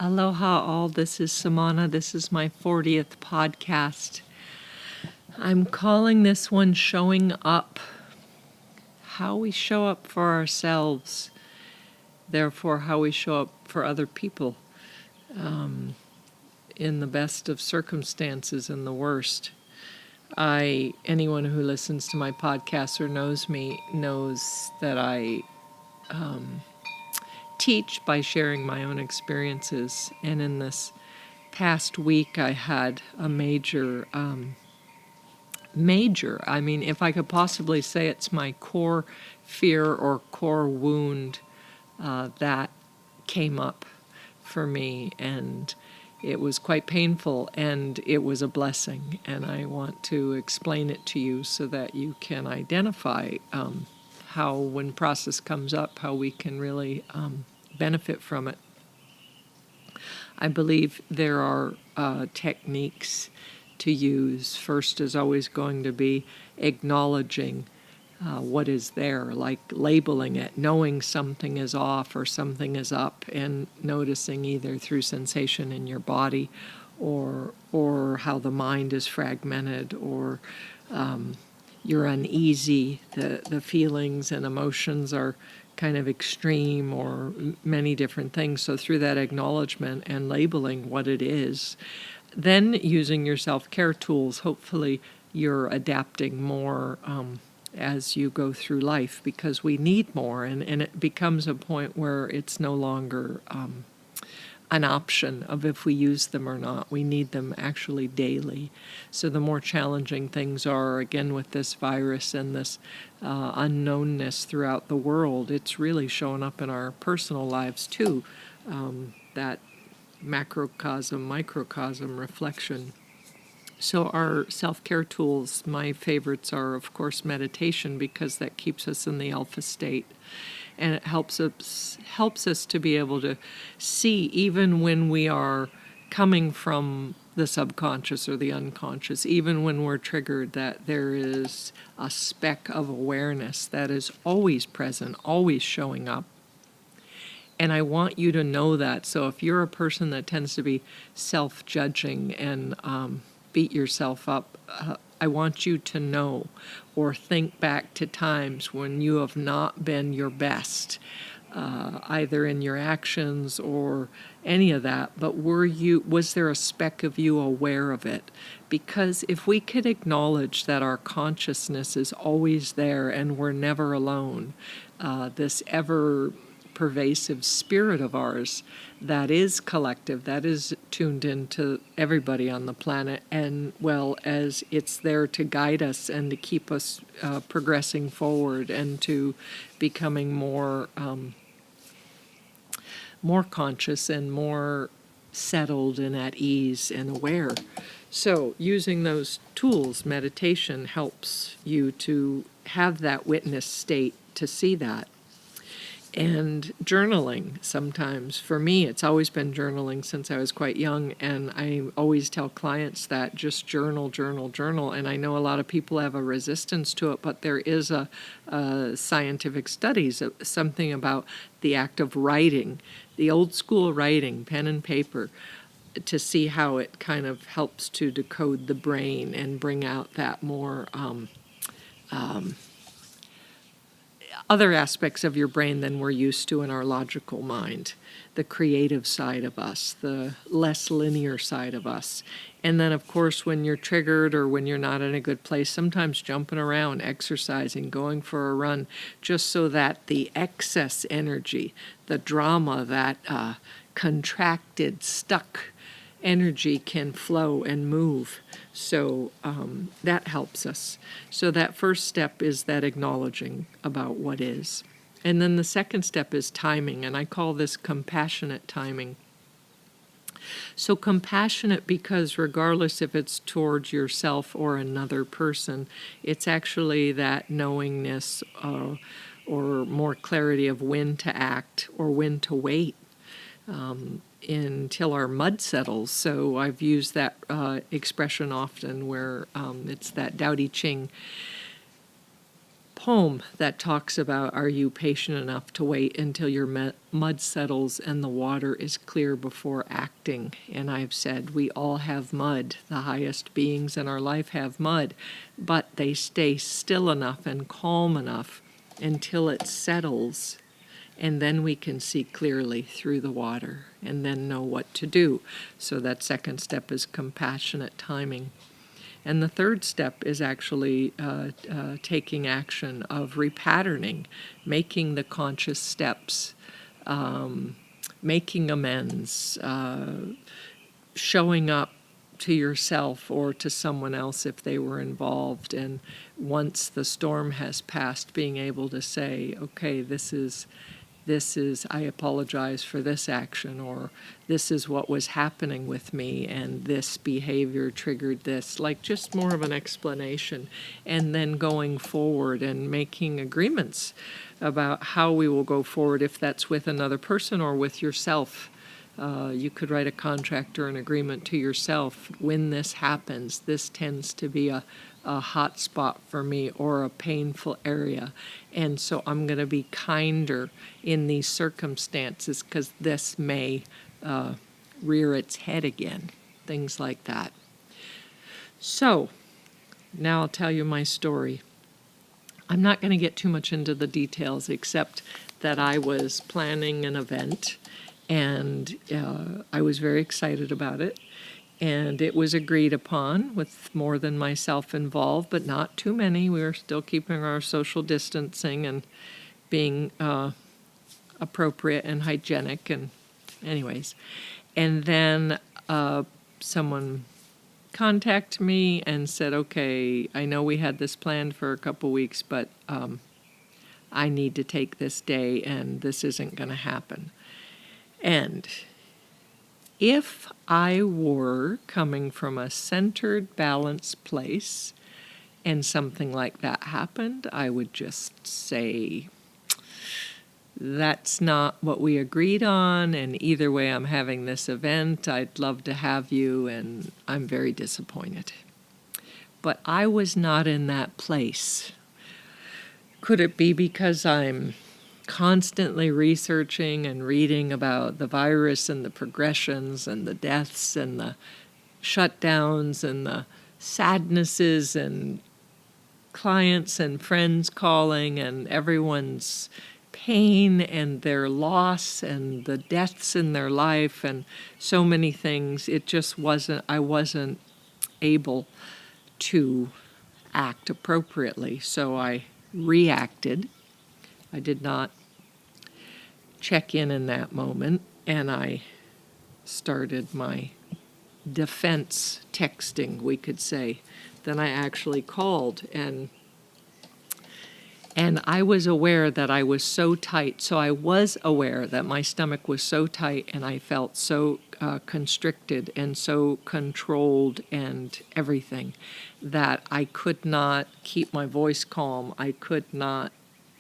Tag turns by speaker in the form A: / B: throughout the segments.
A: Aloha all, this is Samana. This is my 40th podcast. I'm calling this one Showing Up. How we show up for ourselves, therefore how we show up for other people, in the best of circumstances and the worst. Anyone who listens to my podcast or knows me knows that I teach by sharing my own experiences. And in this past week, I had a major, if I could possibly say it's my core fear or core wound that came up for me. And it was quite painful, and it was a blessing. And I want to explain it to you so that you can identify how, when process comes up, how we can really benefit from it. I believe there are techniques to use. First is always going to be acknowledging what is there, like labeling it, knowing something is off or something is up, and noticing either through sensation in your body or how the mind is fragmented, or you're uneasy, the feelings and emotions are kind of extreme, or many different things. So through that acknowledgement and labeling what it is, then using your self-care tools, hopefully you're adapting more as you go through life, because we need more, and it becomes a point where it's no longer an option of if we use them or not. We need them actually daily. So the more challenging things are, again, with this virus and this unknownness throughout the world, it's really showing up in our personal lives too. That macrocosm, microcosm reflection. So our self-care tools, my favorites are, of course, meditation, because that keeps us in the alpha state. And it helps us to be able to see, even when we are coming from the subconscious or the unconscious, even when we're triggered, that there is a speck of awareness that is always present, always showing up. And I want you to know that. So if you're a person that tends to be self-judging and beat yourself up, I want you to know, or think back to times when you have not been your best, either in your actions or any of that, but was there a speck of you aware of it? Because if we could acknowledge that our consciousness is always there and we're never alone, this ever pervasive spirit of ours that is collective, that is tuned into everybody on the planet, and well, as it's there to guide us and to keep us progressing forward and to becoming more conscious and more settled and at ease and aware. So using those tools, meditation helps you to have that witness state, to see that. And journaling, sometimes. For me, it's always been journaling since I was quite young, and I always tell clients that just journal, journal, journal. And I know a lot of people have a resistance to it, but there is a scientific studies, something about the act of writing, the old school writing, pen and paper, to see how it kind of helps to decode the brain and bring out that more other aspects of your brain than we're used to in our logical mind, the creative side of us, the less linear side of us. And then, of course, when you're triggered or when you're not in a good place, sometimes jumping around, exercising, going for a run, just so that the excess energy, the drama, that contracted, stuck energy can flow and move. So that helps us. So that first step is that acknowledging about what is. And then the second step is timing, and I call this compassionate timing. So compassionate because regardless if it's towards yourself or another person, it's actually that knowingness or more clarity of when to act or when to wait. Until our mud settles. So I've used that expression often, where it's that Tao Te Ching poem that talks about, are you patient enough to wait until your mud settles and the water is clear before acting? And I've said we all have mud. The highest beings in our life have mud, but they stay still enough and calm enough until it settles, and then we can see clearly through the water and then know what to do. So that second step is compassionate timing. And the third step is actually taking action of repatterning, making the conscious steps, making amends, showing up to yourself or to someone else if they were involved. And once the storm has passed, being able to say, okay, this is, I apologize for this action, or this is what was happening with me, and this behavior triggered this, like just more of an explanation, and then going forward and making agreements about how we will go forward, if that's with another person or with yourself. You could write a contract or an agreement to yourself. When this happens, this tends to be a hot spot for me or a painful area. And so I'm going to be kinder in these circumstances because this may rear its head again. Things like that. So now I'll tell you my story. I'm not going to get too much into the details except that I was planning an event and I was very excited about it. And it was agreed upon with more than myself involved, but not too many. We were still keeping our social distancing and being appropriate and hygienic. And anyways, and then someone contacted me and said, okay, I know we had this planned for a couple weeks, but I need to take this day and this isn't going to happen. And if I were coming from a centered, balanced place and something like that happened, I would just say, that's not what we agreed on, and either way I'm having this event, I'd love to have you, and I'm very disappointed. But I was not in that place. Could it be because I'm constantly researching and reading about the virus and the progressions and the deaths and the shutdowns and the sadnesses and clients and friends calling and everyone's pain and their loss and the deaths in their life and so many things? It just wasn't, I wasn't able to act appropriately, so I reacted. I did not check in that moment, and I started my defense texting, we could say. Then I actually called, and I was aware that I was so tight. So I was aware that my stomach was so tight, and I felt so constricted and so controlled and everything that I could not keep my voice calm. I could not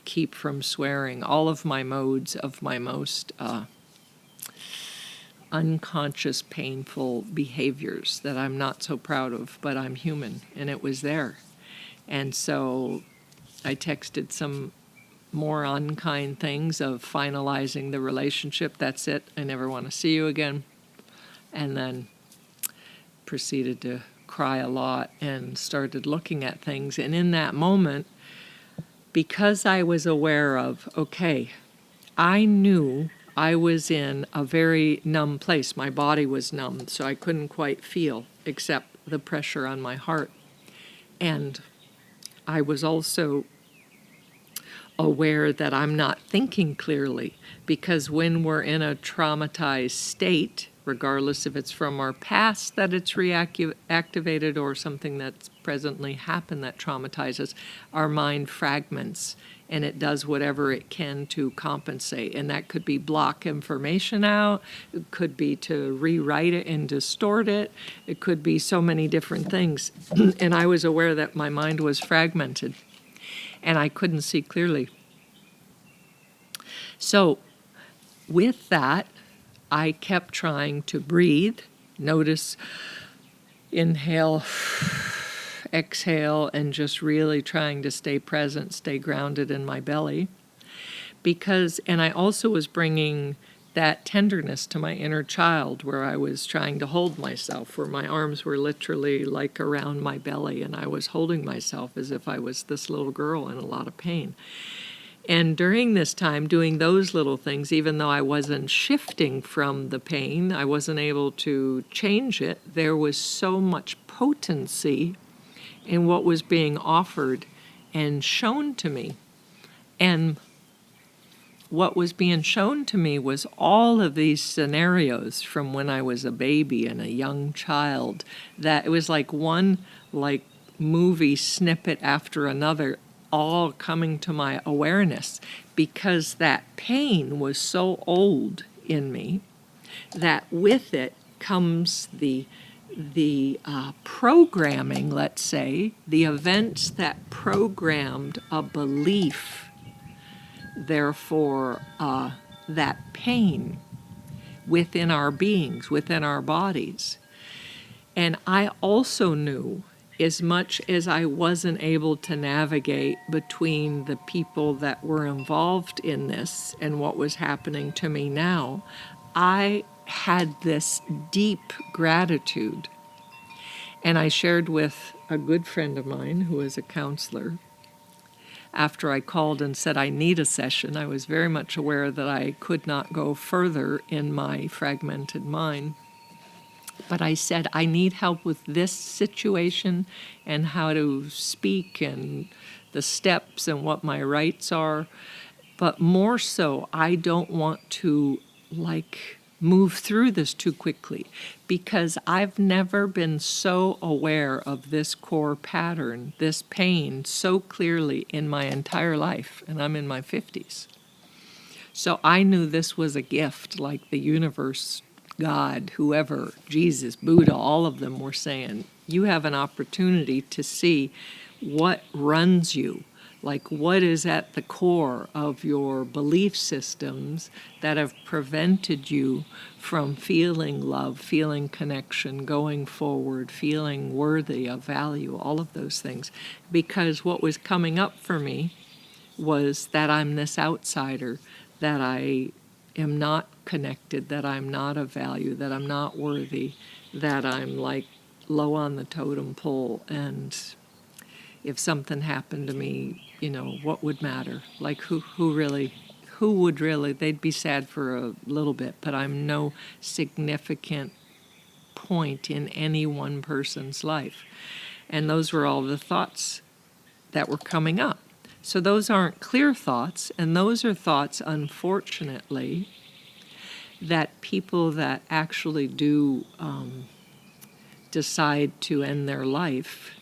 A: keep from swearing. All of my modes of my most unconscious, painful behaviors that I'm not so proud of, but I'm human, and it was there. And so I texted some more unkind things of finalizing the relationship. That's it. I never want to see you again. And then proceeded to cry a lot and started looking at things. And in that moment, because I was aware of, okay, I knew I was in a very numb place. My body was numb, so I couldn't quite feel except the pressure on my heart. And I was also aware that I'm not thinking clearly, because when we're in a traumatized state, regardless if it's from our past that it's reactivated or something that's presently happened that traumatizes, our mind fragments and it does whatever it can to compensate. And that could be block information out, it could be to rewrite it and distort it, it could be so many different things. And I was aware that my mind was fragmented and I couldn't see clearly. So with that, I kept trying to breathe, notice, inhale, exhale, and just really trying to stay present, stay grounded in my belly. And I also was bringing that tenderness to my inner child, where I was trying to hold myself, where my arms were literally like around my belly, and I was holding myself as if I was this little girl in a lot of pain. And during this time, doing those little things, even though I wasn't shifting from the pain, I wasn't able to change it, there was so much potency in what was being offered and shown to me. And what was being shown to me was all of these scenarios from when I was a baby and a young child, that it was like one movie snippet after another, all coming to my awareness, because that pain was so old in me that with it comes the programming, let's say, the events that programmed a belief. Therefore, that pain within our beings, within our bodies. And I also knew, as much as I wasn't able to navigate between the people that were involved in this and what was happening to me now, I had this deep gratitude. And I shared with a good friend of mine who is a counselor. After I called and said I need a session, I was very much aware that I could not go further in my fragmented mind. But I said, I need help with this situation and how to speak and the steps and what my rights are. But more so, I don't want to move through this too quickly, because I've never been so aware of this core pattern, this pain, so clearly in my entire life, and I'm in my 50s. So I knew this was a gift, like the universe, God, whoever, Jesus, Buddha, all of them were saying, you have an opportunity to see what runs you, like what is at the core of your belief systems that have prevented you from feeling love, feeling connection, going forward, feeling worthy of value, all of those things. Because what was coming up for me was that I'm this outsider, that I am not connected, that I'm not of value, that I'm not worthy, that I'm low on the totem pole, and if something happened to me, what would matter? Who would really, they'd be sad for a little bit, but I'm no significant point in any one person's life. And those were all the thoughts that were coming up. So those aren't clear thoughts, and those are thoughts, unfortunately, that people that actually do decide to end their life,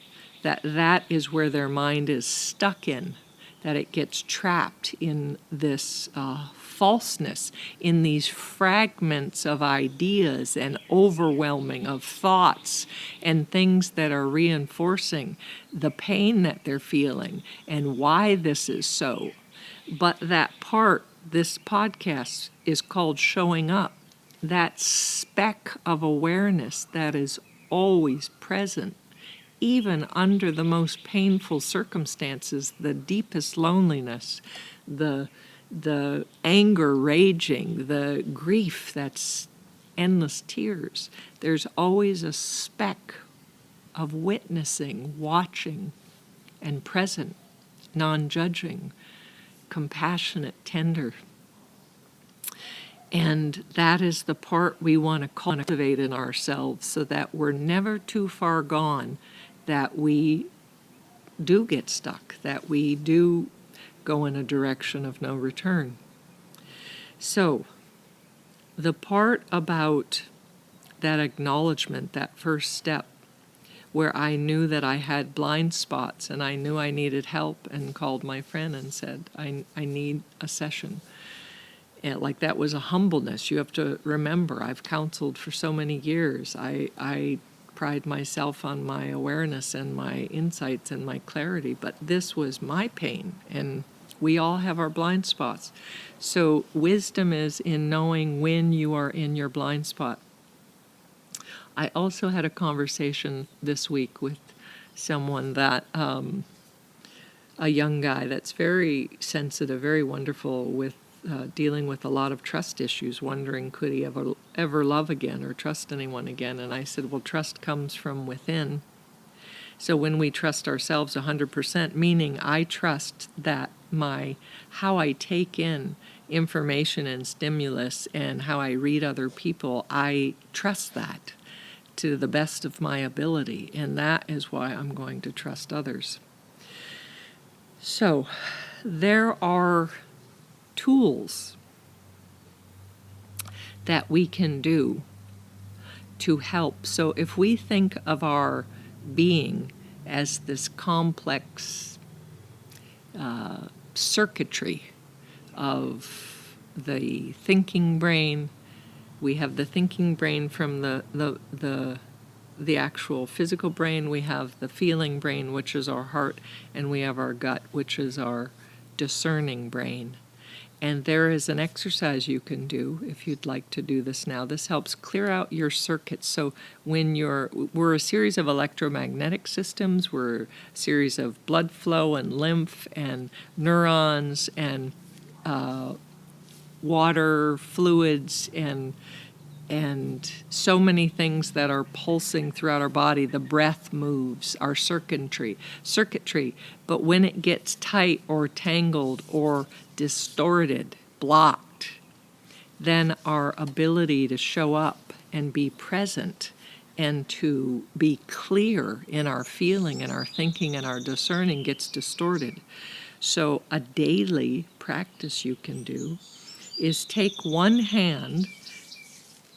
A: that is where their mind is stuck in, that it gets trapped in this falseness, in these fragments of ideas and overwhelming of thoughts and things that are reinforcing the pain that they're feeling and why this is so. But that part, this podcast is called Showing Up, that speck of awareness that is always present, even under the most painful circumstances, the deepest loneliness, the anger raging, the grief that's endless tears. There's always a speck of witnessing, watching, and present, non-judging, compassionate, tender. And that is the part we want to cultivate in ourselves, so that we're never too far gone, that we do get stuck, that we do go in a direction of no return. So the part about that acknowledgement, that first step, where I knew that I had blind spots and I knew I needed help, and called my friend and said, I need a session. And that was a humbleness. You have to remember, I've counseled for so many years. I pride myself on my awareness and my insights and my clarity, but this was my pain, and we all have our blind spots. So wisdom is in knowing when you are in your blind spot. I also had a conversation this week with someone that, a young guy that's very sensitive, very wonderful with dealing with a lot of trust issues, wondering could he ever love again or trust anyone again. And I said, well, trust comes from within. So when we trust ourselves 100%, meaning I trust that how I take in information and stimulus and how I read other people, I trust that to the best of my ability, and that is why I'm going to trust others. So there are tools that we can do to help. So if we think of our being as this complex circuitry of the thinking brain, we have the thinking brain from the actual physical brain, we have the feeling brain, which is our heart, and we have our gut, which is our discerning brain. And there is an exercise you can do if you'd like to do this now. This helps clear out your circuits. So we're a series of electromagnetic systems, we're a series of blood flow and lymph and neurons and water, fluids, and so many things that are pulsing throughout our body. The breath moves, our circuitry. But when it gets tight or tangled or distorted, blocked, then our ability to show up and be present and to be clear in our feeling and our thinking and our discerning gets distorted. So a daily practice you can do is take one hand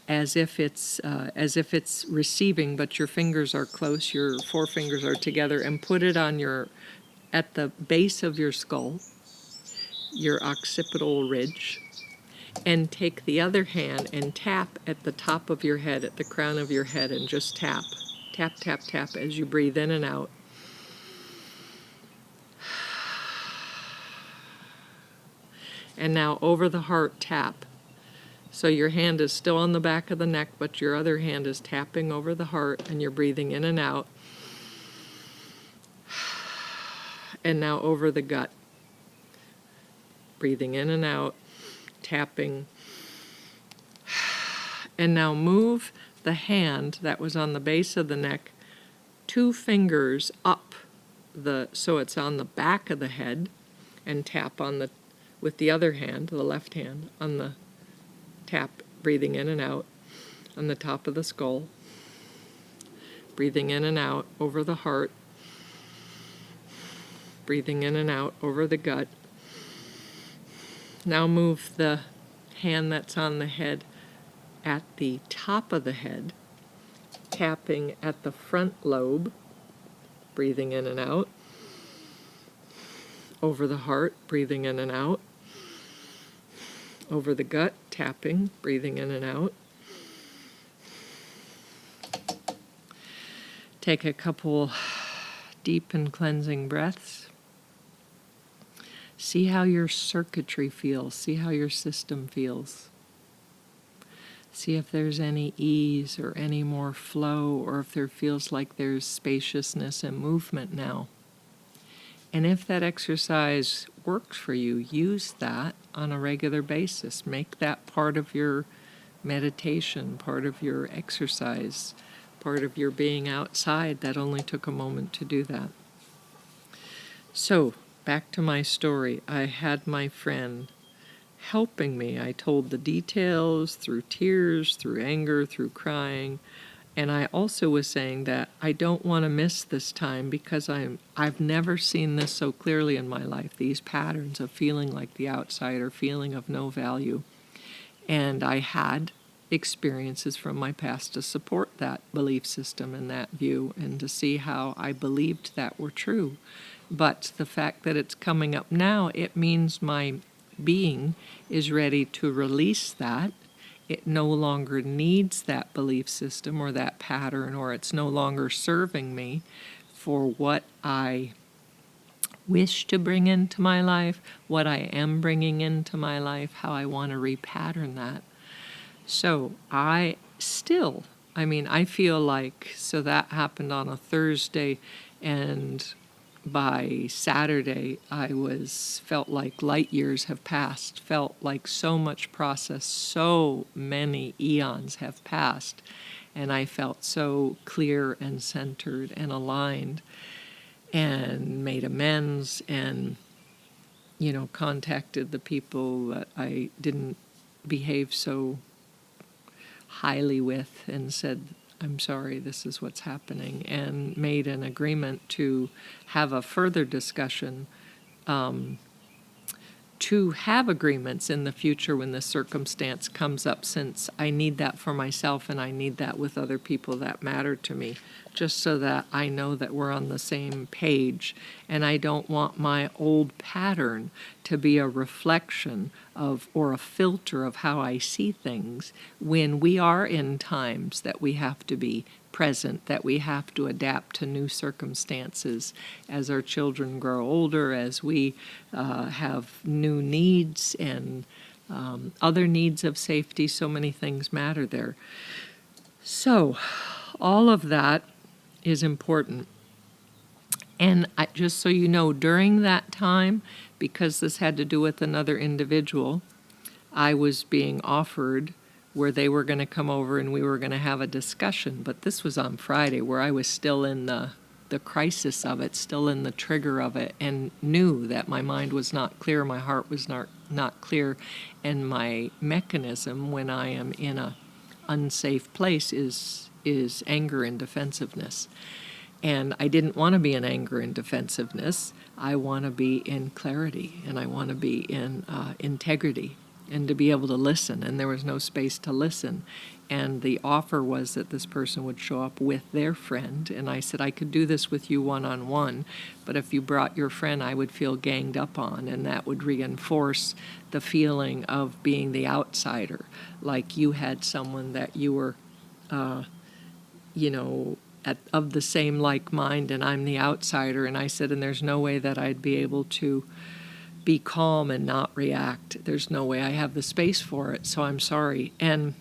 A: as if it's receiving, but your fingers are close, your forefingers are together, and put it at the base of your skull, your occipital ridge, and take the other hand and tap at the top of your head, at the crown of your head, and just tap, tap, tap, tap as you breathe in and out. And now over the heart, tap. So your hand is still on the back of the neck, but your other hand is tapping over the heart, and you're breathing in and out. And now over the gut. Breathing in and out, tapping. And now move the hand that was on the base of the neck 2 fingers up so it's on the back of the head, and tap with the other hand, the left hand, on the tap, breathing in and out on the top of the skull, breathing in and out over the heart, breathing in and out over the gut. Now move the hand that's on the head at the top of the head, tapping at the front lobe, breathing in and out, over the heart, breathing in and out, over the gut, tapping, breathing in and out. Take a couple deep and cleansing breaths. See how your circuitry feels. See how your system feels. See if there's any ease or any more flow, or if there feels like there's spaciousness and movement now. And if that exercise works for you, use that on a regular basis. Make that part of your meditation, part of your exercise, part of your being outside. That only took a moment to do that. So, back to my story. I had my friend helping me. I told the details through tears, through anger, through crying. And I also was saying that I don't want to miss this time because I've never seen this so clearly in my life, these patterns of feeling like the outsider, feeling of no value. And I had experiences from my past to support that belief system and that view, and to see how I believed that were true. But the fact that it's coming up now, it means my being is ready to release that. It no longer needs that belief system or that pattern, or it's no longer serving me for what I wish to bring into my life, what I am bringing into my life, how I want to repattern that. So I feel like, so that happened on a Thursday, And by Saturday, felt like light years have passed, felt like so much process, so many eons have passed, and I felt so clear and centered and aligned, and made amends, and contacted the people that I didn't behave so highly with and said, I'm sorry, this is what's happening, and made an agreement to have a further discussion, to have agreements in the future when this circumstance comes up, since I need that for myself and I need that with other people that matter to me, just so that I know that we're on the same page. And I don't want my old pattern to be a reflection of or a filter of how I see things when we are in times that we have to be present, that we have to adapt to new circumstances as our children grow older, as we have new needs and other needs of safety. So many things matter there. So all of that is important. And just so you know, during that time, because this had to do with another individual, I was being offered where they were going to come over and we were going to have a discussion. But this was on Friday, where I was still in the crisis of it, still in the trigger of it, and knew that my mind was not clear, my heart was not clear, and my mechanism when I am in a unsafe place is anger and defensiveness. And I didn't want to be in anger and defensiveness. I want to be in clarity, and I want to be in integrity, and to be able to listen. And there was no space to listen. And the offer was that this person would show up with their friend. And I said, I could do this with you one-on-one, but if you brought your friend, I would feel ganged up on, and that would reinforce the feeling of being the outsider, like you had someone that you were, of the same like mind, and I'm the outsider. And I said, and there's no way that I'd be able to be calm and not react. There's no way I have the space for it, so I'm sorry. And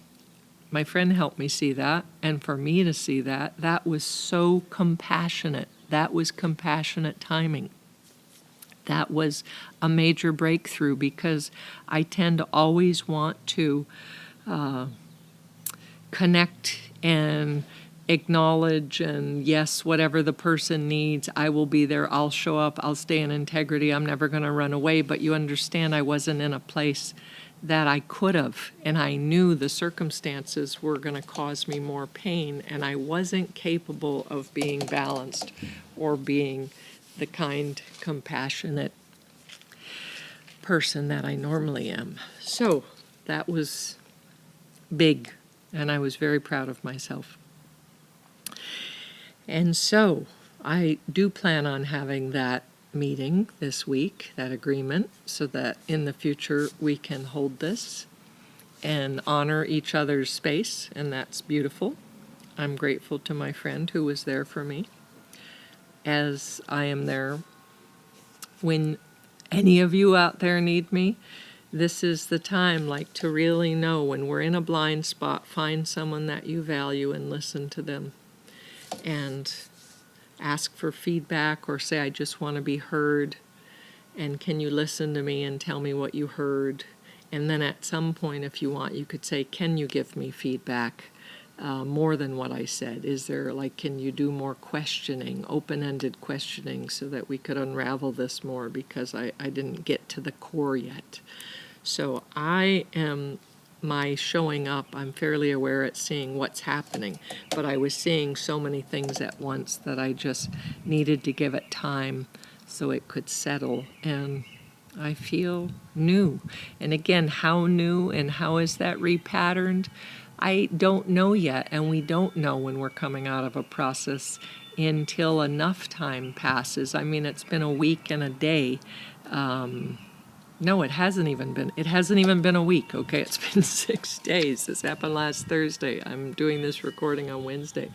A: my friend helped me see that, and for me to see that, that was so compassionate. That was compassionate timing. That was a major breakthrough, because I tend to always want to connect and acknowledge, and yes, whatever the person needs, I will be there, I'll show up, I'll stay in integrity, I'm never going to run away. But you understand, I wasn't in a place that I could have, and I knew the circumstances were going to cause me more pain, and I wasn't capable of being balanced or being the kind, compassionate person that I normally am. So that was big, and I was very proud of myself. And so I do plan on having that meeting this week, that agreement, so that in the future we can hold this and honor each other's space, and that's beautiful. I'm grateful to my friend who was there for me, as I am there when any of you out there need me. This is the time, like, to really know when we're in a blind spot, find someone that you value and listen to them, and ask for feedback, or say, I just want to be heard, and can you listen to me and tell me what you heard? And then at some point, if you want, you could say, can you give me feedback more than what I said? Is there, can you do more questioning, open-ended questioning, so that we could unravel this more, because I didn't get to the core yet. So my showing up, I'm fairly aware at seeing what's happening, but I was seeing so many things at once that I just needed to give it time so it could settle, and I feel new. And again, how new and how is that repatterned? I don't know yet, and we don't know when we're coming out of a process until enough time passes. I mean, it's been a week and a day. No, it hasn't even been a week, okay? It's been 6 days. This happened last Thursday. I'm doing this recording on Wednesday.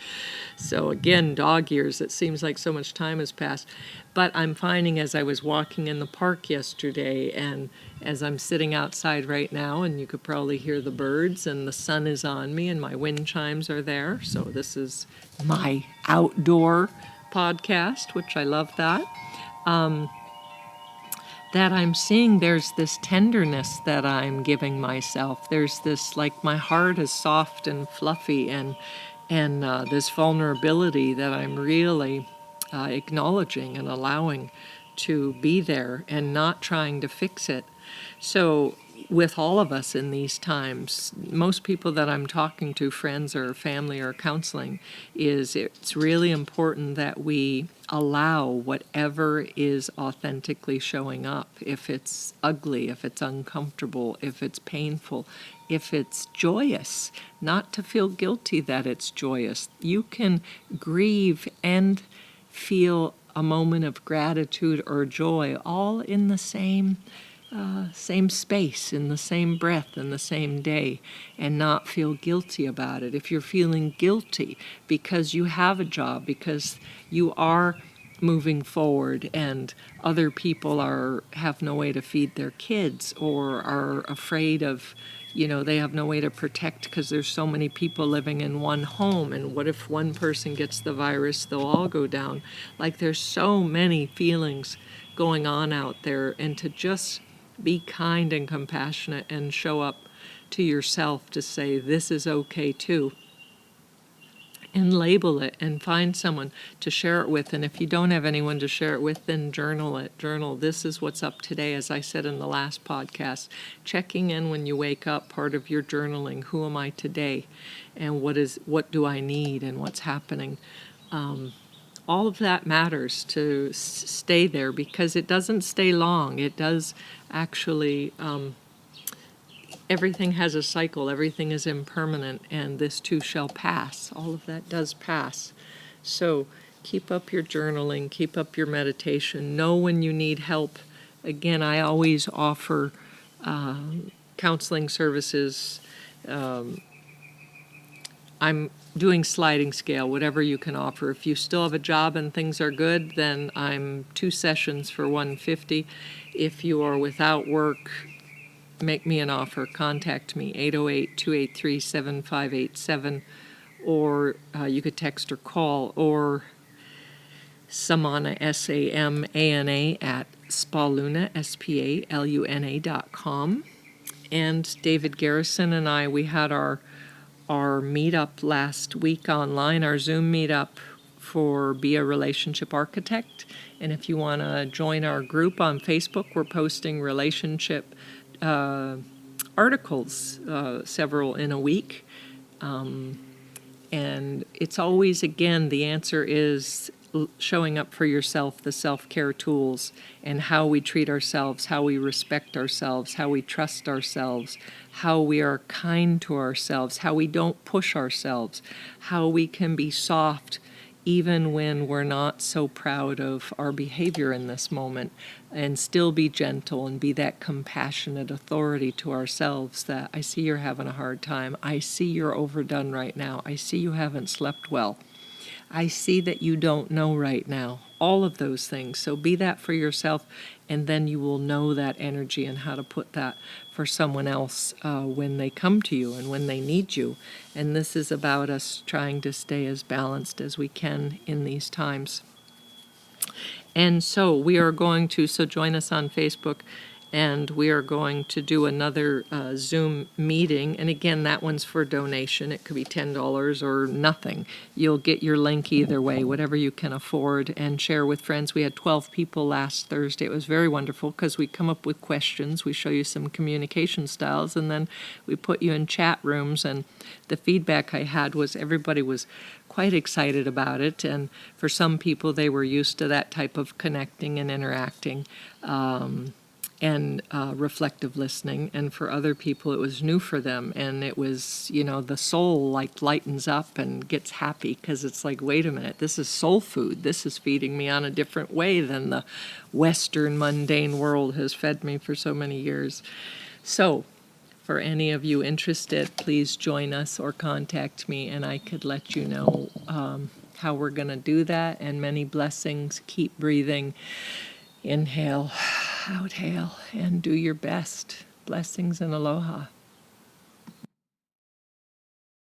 A: So again, dog years, it seems like so much time has passed. But I'm finding, as I was walking in the park yesterday, and as I'm sitting outside right now, and you could probably hear the birds, and the sun is on me, and my wind chimes are there. So this is my outdoor podcast, which I love that, that I'm seeing there's this tenderness that I'm giving myself. There's this, like, my heart is soft and fluffy, and this vulnerability that I'm really acknowledging and allowing to be there and not trying to fix it. So with all of us in these times, most people that I'm talking to, friends or family or counseling, is it's really important that we allow whatever is authentically showing up. If it's ugly, if it's uncomfortable, if it's painful, if it's joyous, not to feel guilty that it's joyous. You can grieve and feel a moment of gratitude or joy all in the same space, in the same breath, in the same day, and not feel guilty about it. If you're feeling guilty because you have a job, because you are moving forward and other people have no way to feed their kids, or are afraid of, they have no way to protect because there's so many people living in one home, and what if one person gets the virus, they'll all go down. Like, there's so many feelings going on out there, and to just be kind and compassionate and show up to yourself to say, this is okay too. And label it and find someone to share it with. And if you don't have anyone to share it with, then journal it. Journal, this is what's up today, as I said in the last podcast. Checking in when you wake up, part of your journaling. Who am I today? And what do I need, and what's happening? All of that matters to stay there, because it doesn't stay long. It does actually, everything has a cycle, everything is impermanent, and this too shall pass. All of that does pass. So keep up your journaling, keep up your meditation, know when you need help. Again, I always offer counseling services. I'm doing sliding scale, whatever you can offer. If you still have a job and things are good, then I'm 2 sessions for $150. If you are without work, make me an offer. Contact me, 808-283-7587, or you could text or call, or Samana, SAMANA, at spaluna, SPALUNA.com. And David Garrison and I, we had our meetup last week online, our Zoom meetup for Be a Relationship Architect. And if you want to join our group on Facebook, we're posting relationship articles, several in a week. And it's always, again, the answer is showing up for yourself, the self-care tools, and how we treat ourselves, how we respect ourselves, how we trust ourselves, how we are kind to ourselves, how we don't push ourselves, how we can be soft even when we're not so proud of our behavior in this moment, and still be gentle and be that compassionate authority to ourselves that, I see you're having a hard time. I see you're overdone right now. I see you haven't slept well. I see that you don't know right now. All of those things. So be that for yourself, and then you will know that energy and how to put that for someone else when they come to you and when they need you. And this is about us trying to stay as balanced as we can in these times. And so we are going to, join us on Facebook, and we are going to do another Zoom meeting. And again, that one's for donation. It could be $10 or nothing. You'll get your link either way, whatever you can afford, and share with friends. We had 12 people last Thursday. It was very wonderful because we come up with questions. We show you some communication styles, and then we put you in chat rooms. And the feedback I had was everybody was quite excited about it. And for some people, they were used to that type of connecting and interacting. And reflective listening, and for other people it was new for them, and it was, the soul like lightens up and gets happy, because it's like, wait a minute, this is soul food. This is feeding me on a different way than the Western mundane world has fed me for so many years. So for any of you interested, please join us or contact me, and I could let you know how we're going to do that. And many blessings. Keep breathing. Inhale, exhale, and do your best. Blessings and aloha.